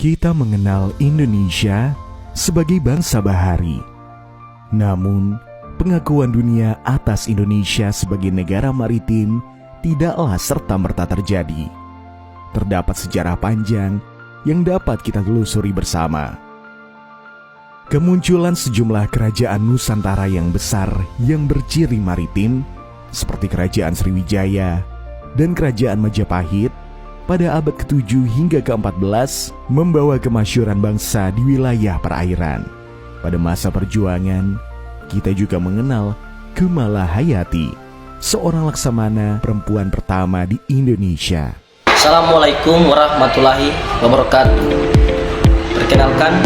Kita mengenal Indonesia sebagai bangsa bahari. Namun, pengakuan dunia atas Indonesia sebagai negara maritim tidaklah serta-merta terjadi. Terdapat sejarah panjang yang dapat kita telusuri bersama. Kemunculan sejumlah kerajaan Nusantara yang besar yang berciri maritim, seperti Kerajaan Sriwijaya dan Kerajaan Majapahit, pada abad ke-7 hingga ke-14 membawa kemasyhuran bangsa di wilayah perairan. Pada masa perjuangan, kita juga mengenal Kemala Hayati, seorang laksamana perempuan pertama di Indonesia. Assalamualaikum warahmatullahi wabarakatuh. Perkenalkan,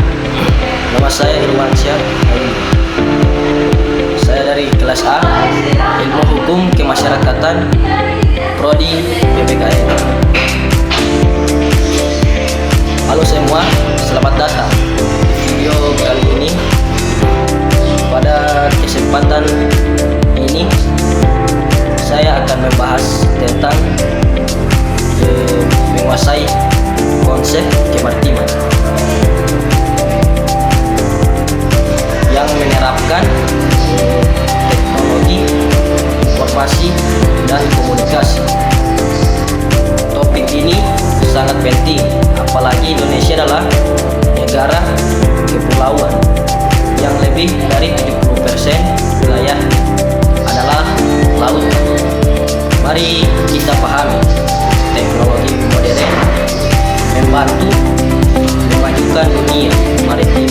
nama saya Irwansyah. Saya dari kelas A, Ilmu Hukum Kemasyarakatan, Prodi PPKN. Halo semua, selamat datang di video kali ini. Pada kesempatan ini, saya akan membahas tentang menguasai konsep kemaritiman yang menerapkan teknologi informasi dan komunikasi. Topik ini sangat penting, apalagi Indonesia adalah negara kepulauan yang lebih dari 70% wilayah adalah laut. Mari kita pahami teknologi modern membantu memajukan dunia maritim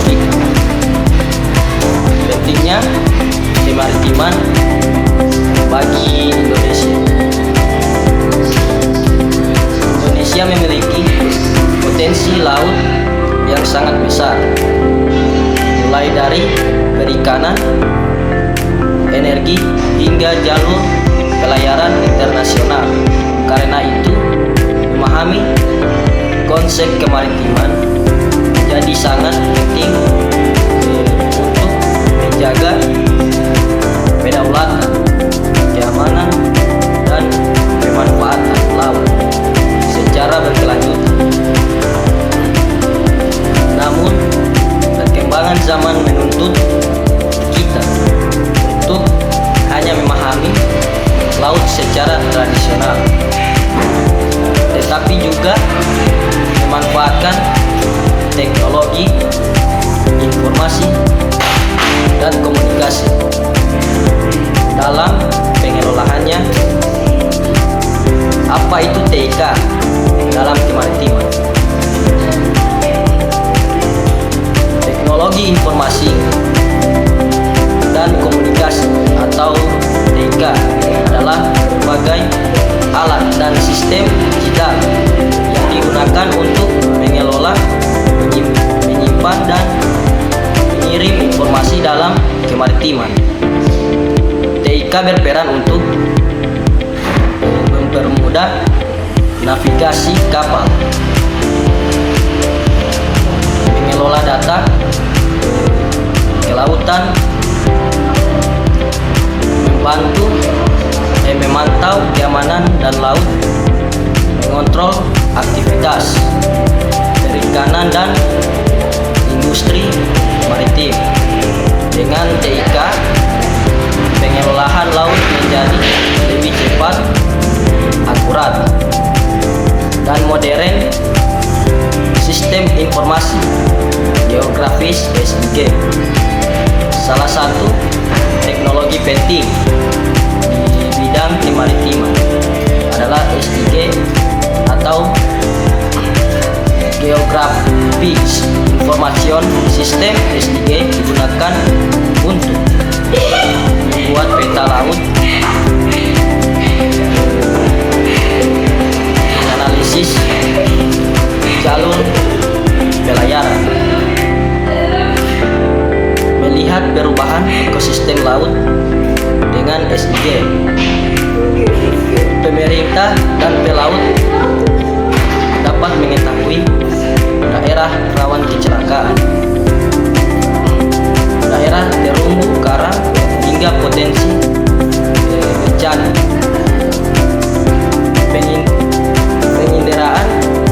kita. Pentingnya kemaritiman bagi Indonesia. Indonesia memiliki potensi laut yang sangat besar, mulai dari perikanan, energi, hingga jalur pelayaran internasional. Karena itu, memahami konsep kemaritiman jadi sangat penting untuk menjaga kedaulatan, keamanan, dan pemanfaatan laut secara berkelanjutan. Namun, perkembangan zaman menuntut kita untuk hanya memahami laut secara tradisional, tetapi juga memanfaatkan teknologi informasi dan komunikasi dalam pengelolaannya. Apa itu TIK dalam kemaritiman? Teknologi informasi dan komunikasi atau TIK adalah berbagai alat dan sistem digital yang digunakan untuk mengelola, menyimpan, dan mengirim informasi dalam kemaritiman. TIK berperan untuk mempermudah navigasi kapal, mengelola data kelautan, memantau keamanan dan laut, mengontrol aktivitas perikanan dan industri maritim. Dengan TIK, pengelolaan laut menjadi lebih cepat, akurat, dan modern. Sistem informasi geografis SIG salah satu teknologi penting di bidang kemaritiman adalah SIG atau Geographic Information System. SIG digunakan untuk membuat peta laut, analisis jalur pelayaran, melihat perubahan ekosistem laut. Dengan SIG, pemerintah dan pelaut dapat mengetahui daerah rawan kecelakaan, daerah terumbu karang, hingga potensi bencana. Penginderaan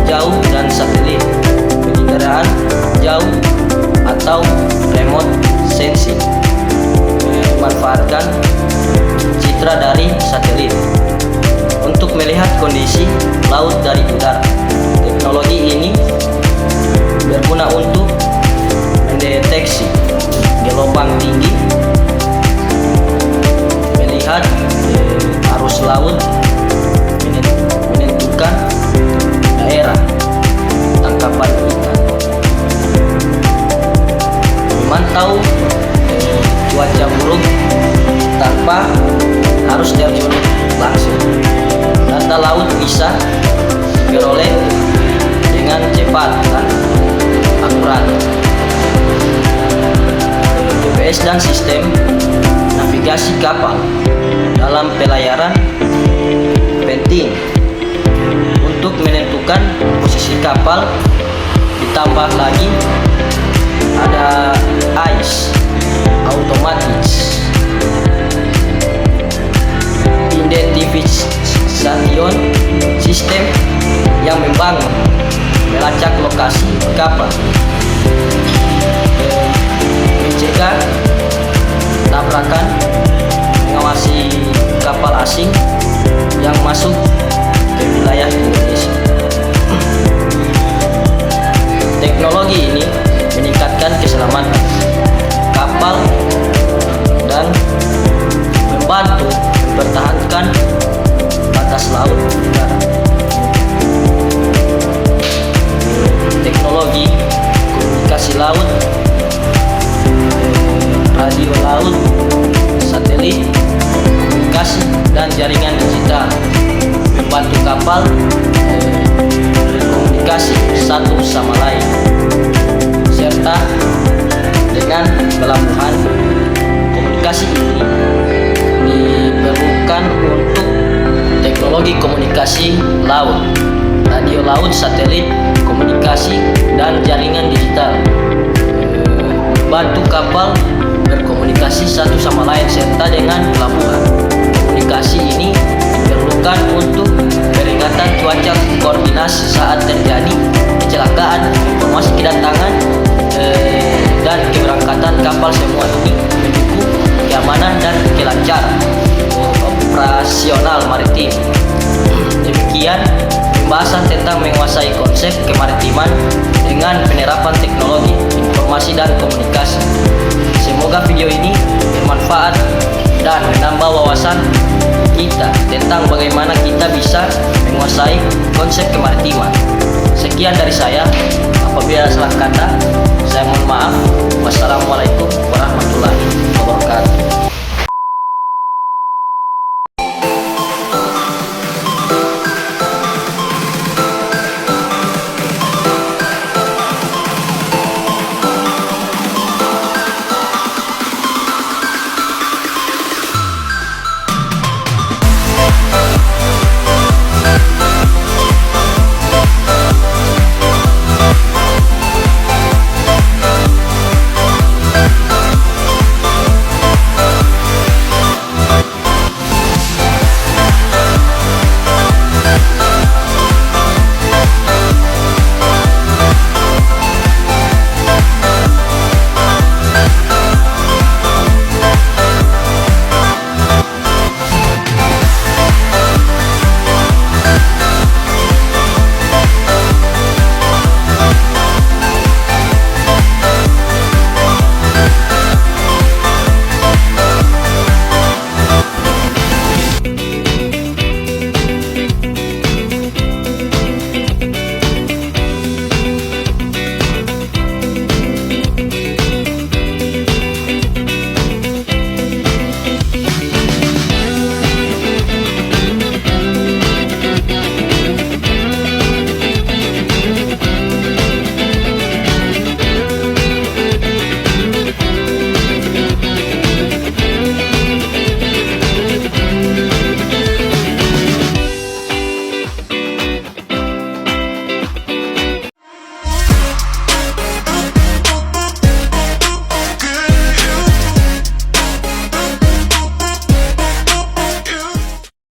jauh dan satelit sensing, memanfaatkan citra dari satelit untuk melihat kondisi laut dari udara. Teknologi ini berguna untuk mendeteksi gelombang tinggi, melihat arus laut, menentukan daerah tangkapan ikan, memantau cuaca buruk tanpa harus terjun langsung. Data laut bisa diperoleh dengan cepat dan akurat. GPS dan sistem navigasi kapal dalam pelayaran penting untuk menentukan posisi kapal. Ditambah lagi ada ICE otomatis, identification sistem yang membangun melacak lokasi kapal, mencegah tabrakan, mengawasi kapal asing yang masuk ke wilayah Indonesia. Teknologi ini meningkatkan keselamatan kapal dan membantu mempertahankan batas laut udara. Teknologi komunikasi laut, radio laut, satelit, komunikasi dan jaringan digital membantu kapal berkomunikasi satu sama lain, serta dengan pelabuhan. Komunikasi ini diperlukan untuk teknologi komunikasi laut, radio laut, satelit, komunikasi dan jaringan digital, membantu kapal berkomunikasi satu sama lain serta dengan pelabuhan. Komunikasi ini diperlukan untuk peringatan cuaca, koordinasi saat terjadi kecelakaan, informasi kedatangan dan keberangkatan kapal. Semua ini mendukung keamanan dan kelancaran operasional maritim. Demikian pembahasan tentang menguasai konsep kemaritiman dengan penerapan teknologi informasi dan komunikasi. Semoga video ini bermanfaat dan menambah wawasan kita tentang bagaimana kita bisa menguasai konsep kemaritiman. Sekian dari saya. Apabila ada salah kata, saya mohon maaf. Wassalamualaikum